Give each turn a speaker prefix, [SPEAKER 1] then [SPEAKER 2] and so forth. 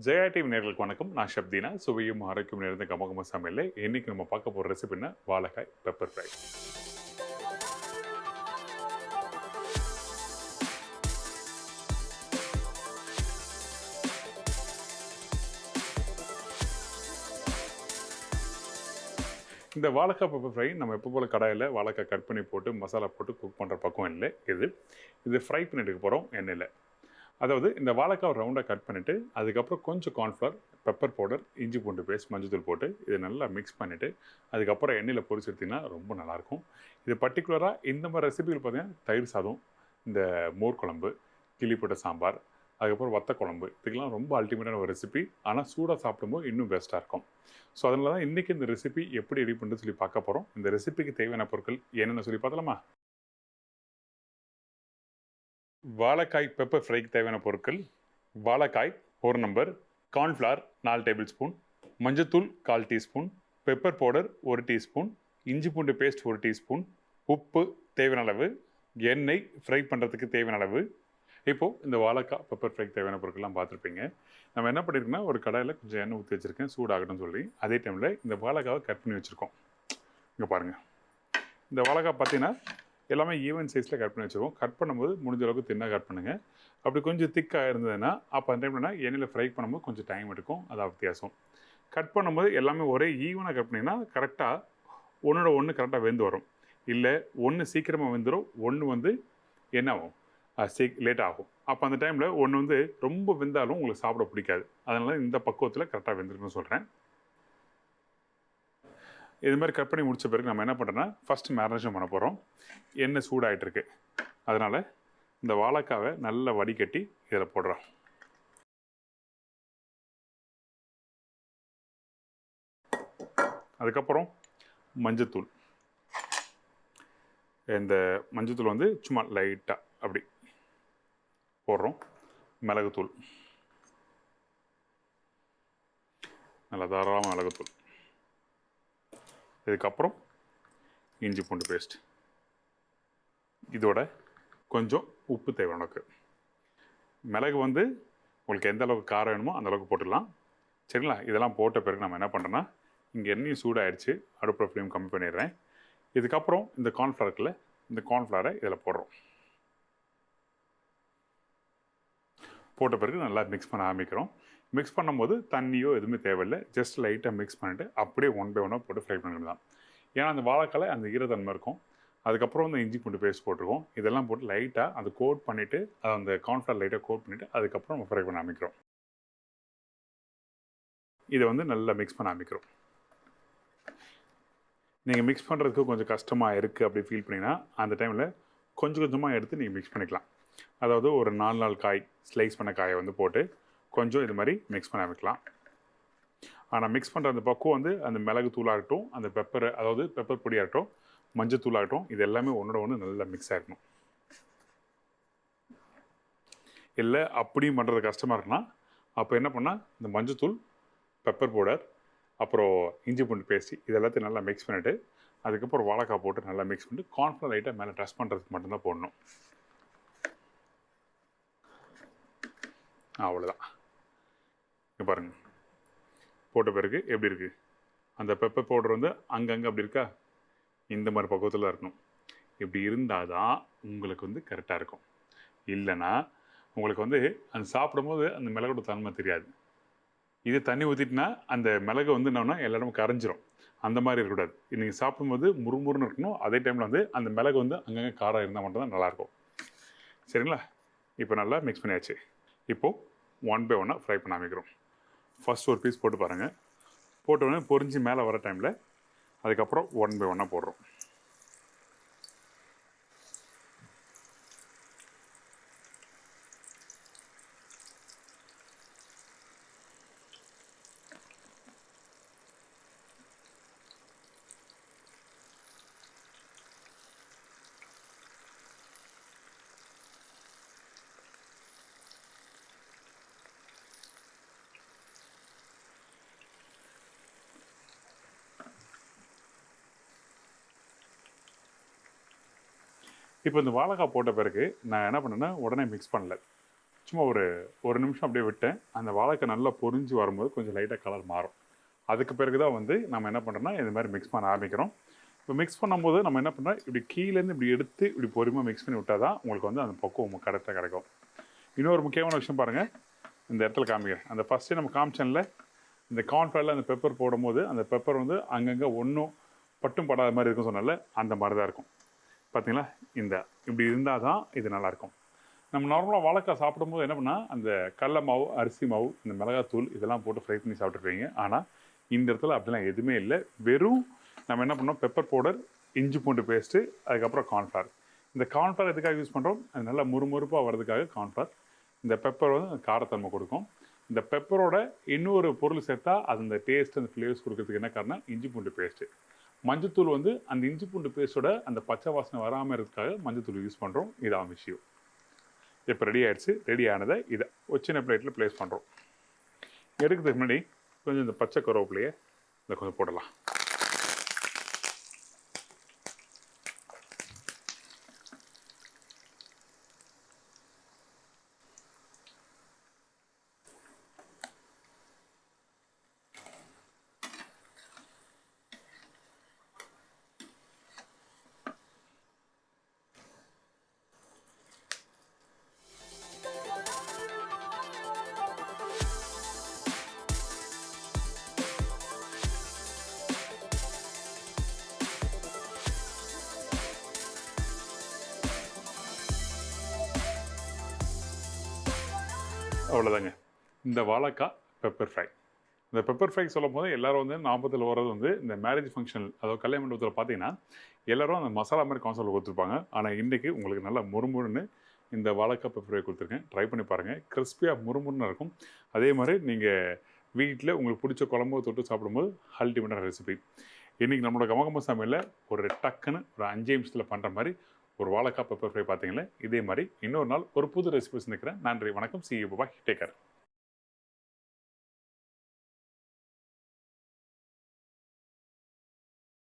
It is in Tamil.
[SPEAKER 1] ஜெயா டிவி நேயர்களுக்கு வணக்கம். நான் ஷப்தீனா. சுவையும் ஆரோக்கியம் நிறைந்த கமகம சமையல்ல இன்னைக்கு நம்ம பார்க்க போற ரெசிபின்னா வாழைக்காய் பெப்பர் ஃப்ரை. இந்த வாழைக்காய் பெப்பர் ஃப்ரை நம்ம எப்போ போல கடாயில் வாழைக்காய் கட் பண்ணி போட்டு மசாலா போட்டு குக் பண்ணுற பக்கம் இல்லை. இது ஃப்ரை பண்ணி எடுக்க போகிறோம் எண்ணெயில். அதாவது இந்த வாழைக்காய் ரவுண்டாக கட் பண்ணிவிட்டு அதுக்கப்புறம் கொஞ்சம் கார்ன்ஃப்ளவர், பெப்பர் பவுடர், இஞ்சி பூண்டு பேஸ்ட், மஞ்சள் போட்டு இதை நல்லா மிக்ஸ் பண்ணிவிட்டு அதுக்கப்புறம் எண்ணெயில் பொரிச்சு எடுத்திங்கன்னா ரொம்ப நல்லாயிருக்கும். இது பர்டிகுலராக இந்த மாதிரி ரெசிபிகள் பார்த்தீங்கன்னா தயிர் சாதம், இந்த மோர் குழம்பு, கிளி போட்ட சாம்பார், அதுக்கப்புறம் வத்த குழம்பு, இதுக்கெல்லாம் ரொம்ப அல்டிமேட்டான ஒரு ரெசிபி. ஆனால் சூடாக சாப்பிடும்போது இன்னும் பெஸ்ட்டாக இருக்கும். ஸோ அதனால தான் இன்றைக்கி இந்த ரெசிபி எப்படி ரெடி பண்ணுறது சொல்லி பார்க்க போகிறோம். இந்த ரெசிபிக்கு தேவையான பொருட்கள் என்னென்ன சொல்லி பார்த்தலாமா? வாழைக்காய் பெப்பர் ஃப்ரைக்கு தேவையான பொருட்கள்: வாழைக்காய் 1 நம்பர், கார்ன்ஃப்ளவர் 4 டேபிள் ஸ்பூன், மஞ்சத்தூள் 1/4 டீஸ்பூன், பெப்பர் பவுடர் 1 டீஸ்பூன், இஞ்சி பூண்டு பேஸ்ட் 1 டீஸ்பூன், உப்பு தேவையான அளவு, எண்ணெய் ஃப்ரை பண்ணுறதுக்கு தேவையான அளவு. இப்போது இந்த வாழைக்காய் பெப்பர் ஃப்ரைக்கு தேவையான பொருட்கள்லாம் பார்த்துருப்பீங்க. நம்ம என்ன பண்ணியிருக்கோம்னா ஒரு கடாயில் கொஞ்சம் எண்ணெய் ஊற்றி வச்சுருக்கேன் சூடாகட்டும்னு சொல்லி. அதே டைமில் இந்த வாழைக்காவை கட் பண்ணி வச்சுருக்கோம். இங்கே பாருங்கள், இந்த வாழைக்காய் பார்த்தீங்கன்னா எல்லாமே ஈவன் சைஸில் கட் பண்ணி வச்சுருக்கோம். கட் பண்ணும்போது முடிஞ்ச அளவுக்கு தின்னாக கட் பண்ணுங்கள். அப்படி கொஞ்சம் திக்காக இருந்ததுன்னா அப்போ அந்த டைம்லனா எண்ணெயில் ஃப்ரை பண்ணும்போது கொஞ்சம் டைம் எடுக்கும். அதான் வித்தியாசம். கட் பண்ணும்போது எல்லாமே ஒரே ஈவனாக கட் பண்ணிங்கன்னா கரெக்டாக ஒன்றோட ஒன்று கரெக்டாக வெந்து வரும். இல்லை ஒன்று சீக்கிரமாக வெந்துடும், ஒன்று என்ன ஆகும், லேட் ஆகும். அப்போ அந்த டைமில் ஒன்று ரொம்ப வெந்தாலும் உங்களுக்கு சாப்பிட பிடிக்காது. அதனால இந்த பக்குவத்தில் கரெக்டாக வெந்திருக்குன்னு சொல்கிறேன். இது மாதிரி கட் பண்ணி முடித்த பிறகு நம்ம என்ன பண்ணுறோன்னா ஃபஸ்ட்டு மேரினேஷன் பண்ண போகிறோம். எண்ணெய் சூடாகிட்டுருக்கு. அதனால் இந்த வாழைக்காவை நல்லா வடிகட்டி இதில் போடுறோம். அதுக்கப்புறம் மஞ்சத்தூள். இந்த மஞ்சத்தூள் சும்மா லைட்டாக அப்படி போடுறோம். மிளகுத்தூள், நல்லா தாராளமாக மிளகுத்தூள். இதுக்கப்புறம் இஞ்சி பூண்டு பேஸ்ட். இதோட கொஞ்சம் உப்பு தேவை உனக்கு. மிளகு உங்களுக்கு எந்த அளவுக்கு காரம் வேணுமோ அந்த அளவுக்கு போட்டுடலாம். சரிங்களா? இதெல்லாம் போட்ட பிறகு நம்ம என்ன பண்ணுறோன்னா இங்கே எண்ணெயும் சூடாகிடுச்சு. அடுப்பு ஃப்ளேம் கம்மி பண்ணிடுறேன். இதுக்கப்புறம் இந்த கார்ன்ஃப்ளவரில் இந்த கார்ன்ஃப்ளவரை இதில் போடுறோம். போட்ட பிறகு நல்லா மிக்ஸ் பண்ண ஆரம்பிக்கிறோம். மிக்ஸ் பண்ணும்போது தண்ணியோ எதுவுமே தேவையில்லை. ஜஸ்ட் லைட்டாக மிக்ஸ் பண்ணிவிட்டு அப்படியே 1 பை 1 போட்டு ஃப்ரை பண்ணிட்டு தான். ஏன்னா அந்த வாழைக்கால அந்த ஈரத்தன்மை இருக்கும். அதுக்கப்புறம் இஞ்சி பூண்டு பேஸ்ட் போட்டிருக்கோம். இதெல்லாம் போட்டு லைட்டாக அதை கோட் பண்ணிவிட்டு அந்த கார்ன்ஃப்ளவர் லைட்டாக கோட் பண்ணிவிட்டு அதுக்கப்புறம் நம்ம ஃப்ரை பண்ண ஆரம்பிக்கிறோம். இதை நல்லா மிக்ஸ் பண்ண ஆரம்பிக்கிறோம். நீங்கள் மிக்ஸ் பண்ணுறதுக்கு கொஞ்சம் கஷ்டமாக இருக்குது அப்படி ஃபீல் பண்ணிங்கன்னா அந்த டைமில் கொஞ்சம் கொஞ்சமாக எடுத்து நீங்கள் மிக்ஸ் பண்ணிக்கலாம். அதாவது ஒரு 4 காய் ஸ்லைஸ் பண்ண காயை போட்டு கொஞ்சம் இது மாதிரி மிக்ஸ் பண்ண ஆரம்பிக்கலாம். ஆனால் மிக்ஸ் பண்ணுற அந்த பக்குவம் அந்த மிளகு தூளாகட்டும், அந்த பெப்பர், அதாவது பெப்பர் பொடியாகட்டும், மஞ்சள் தூளாகட்டும், இது எல்லாமே ஒன்றோட ஒன்று நல்லா மிக்ஸ் ஆகிடணும். இல்லை அப்படியும் பண்ணுறது கஷ்டமாக இருக்குன்னா அப்போ என்ன பண்ணால் இந்த மஞ்சத்தூள், பெப்பர் பவுடர், அப்புறம் இஞ்சி பூண்டு பேஸ்ட் இது எல்லாத்தையும் நல்லா மிக்ஸ் பண்ணிவிட்டு அதுக்கப்புறம் வாழைக்காய் போட்டு நல்லா மிக்ஸ் பண்ணிட்டு கார்ன்ஃப்ளவர் லைட்டாக மேலே டஸ்ட் பண்ணுறதுக்கு மட்டும்தான் போடணும். அவ்வளோதான். இங்கே பாருங்கள், போட்ட பிறகு எப்படி இருக்குது. அந்த பெப்பர் பவுடர் அங்கங்கே அப்படி இருக்கா, இந்த மாதிரி பக்குவத்தில் தான் இருக்கணும். இப்படி இருந்தால் தான் உங்களுக்கு கரெக்டாக இருக்கும். இல்லைன்னா உங்களுக்கு அந்த சாப்பிடும்போது அந்த மிளகோட தன்மை தெரியாது. இது தண்ணி ஊற்றிட்டுனா அந்த மிளகு என்னன்னா எல்லா இடமும் கரைஞ்சிரும். அந்த மாதிரி இருக்கக்கூடாது. நீங்கள் சாப்பிடும்போது முறுமுறுன்னு இருக்கணும். அதே டைமில் அந்த மிளகு அங்கங்கே காரம் இருந்தால் மட்டும்தான் நல்லாயிருக்கும். சரிங்களா? இப்போ நல்லா மிக்ஸ் பண்ணியாச்சு. இப்போது 1 பை 1 ஃப்ரை பண்ண ஆரம்பிக்கிறோம். ஃபஸ்ட் ஒரு பீஸ் போட்டு பாருங்கள். போட்டோடனே பொரிஞ்சு மேலே வர டைமில் அதுக்கப்புறம் 1 பை 1 போடுறோம். இப்போ இந்த வாழைக்காய் போட்ட பிறகு நான் என்ன பண்ணேன்னா உடனே மிக்ஸ் பண்ணல. சும்மா ஒரு நிமிஷம் அப்படியே விட்டேன். அந்த வாழைக்காய் நல்லா பொரிஞ்சு வரும்போது கொஞ்சம் லைட்டாக கலர் மாறும். அதுக்கு பிறகு தான் வந்து நம்ம என்ன பண்ணுறோம்னா இது மாதிரி மிக்ஸ் பண்ண ஆரம்பிக்கிறோம். இப்போ மிக்ஸ் பண்ணும்போது நம்ம என்ன பண்ணுறோம், இப்படி கீழேருந்து இப்படி எடுத்து இப்படி பொறுமையாக மிக்ஸ் பண்ணி விட்டால் தான் உங்களுக்கு வந்து அந்த பக்குவம் கரெக்டாக கிடைக்கும். இன்னொரு முக்கியமான விஷயம் பாருங்கள், இந்த இடத்துல காமிக்கிறேன். அந்த ஃபஸ்ட்டு நம்ம காமிச்சனில் இந்த கார்ன்ஃப்ளவரில் அந்த பெப்பர் போடும்போது அந்த பெப்பர் வந்து அங்கங்கே ஒன்றும் பட்டும் படாத மாதிரி இருக்கும் சொன்னால அந்த மாதிரி தான் இருக்கும். பார்த்தீங்களா, இப்படி இருந்தால் தான் இது நல்லாயிருக்கும். நம்ம நார்மலாக வாழைக்காய் சாப்பிடும்போது என்ன பண்ணால் அந்த கடல மாவு, அரிசி மாவு, இந்த மிளகாத்தூள் இதெல்லாம் போட்டு ஃப்ரை பண்ணி சாப்பிட்ருப்பீங்க. ஆனால் இந்த இடத்துல அப்படிலாம் எதுவுமே இல்லை. வெறும் நம்ம என்ன பண்ணோம், பெப்பர் பவுடர், இஞ்சி பூண்டு பேஸ்ட்டு, அதுக்கப்புறம் கார்ன்ஃப்ளவர். இந்த கார்ன்ஃப்ளவர் எதுக்காக யூஸ் பண்ணுறோம், அது நல்லா முறுமுறுப்பாக வர்றதுக்காக கார்ன்ஃப்ளவர். இந்த பெப்பர் வந்து காரத்தன்மை கொடுக்கும். இந்த பெப்பரோட இன்னொரு பொருள் சேர்த்தா அது அந்த டேஸ்ட், அந்த ஃப்ளேவர்ஸ் கொடுக்கறதுக்கு என்ன காரணம், இஞ்சி பூண்டு பேஸ்ட்டு. மஞ்சத்தூள் வந்து அந்த இஞ்சி பூண்டு பேஸ்ட்டோட அந்த பச்சை வாசனை வராமல் இருக்கிறதுக்காக மஞ்சத்தூள் யூஸ் பண்ணுறோம். இதான் விஷயம். இப்போ ரெடி ஆகிடுச்சு. ரெடி ஆனதை இதை ஒரு சின்ன பிளேட்டில் ப்ளேஸ் பண்ணுறோம். எடுக்கிறதுக்கு முன்னாடி கொஞ்சம் இந்த பச்சை கருவேப்பிலையை இதை கொஞ்சம் போடலாம். அவ்வளோதாங்க, இந்த வாழைக்காய் பெப்பர் ஃப்ரை. இந்த பெப்பர் ஃப்ரை சொல்லும் போது எல்லோரும் வந்து ஞாபகத்தில் வர்றது வந்து இந்த மேரேஜ் ஃபங்க்ஷன், அதாவது கல்யாண மண்டபத்தில் பார்த்தீங்கன்னா எல்லோரும் அந்த மசாலா மாதிரி கான்செப்ட் கொடுத்துருப்பாங்க. ஆனால் இன்றைக்கி உங்களுக்கு நல்லா முறுமுறுன்னு இந்த வாழைக்காய் பெப்பர் ஃப்ரை கொடுத்துருக்கேன். ட்ரை பண்ணி பாருங்கள். கிறிஸ்பியாக முறுமுறுன்னு இருக்கும். அதே மாதிரி நீங்கள் வீட்டில் உங்களுக்கு பிடிச்ச குழம்பு தொட்டு சாப்பிடும்போது அல்டிமேட்டான ரெசிபி. இன்றைக்கி நம்மளோட கமகம சமையலில் ஒரு டக்குன்னு ஒரு 5 நிமிஷத்தில் பண்ணுற மாதிரி ஒரு வாழைக்காய் பெப்பர் ஃப்ரை பார்த்தீங்களே, இதே மாதிரி இன்னொரு நாள் ஒரு புது ரெசிபி சந்திக்கிறேன். நன்றி, வணக்கம். See you, bye, take care.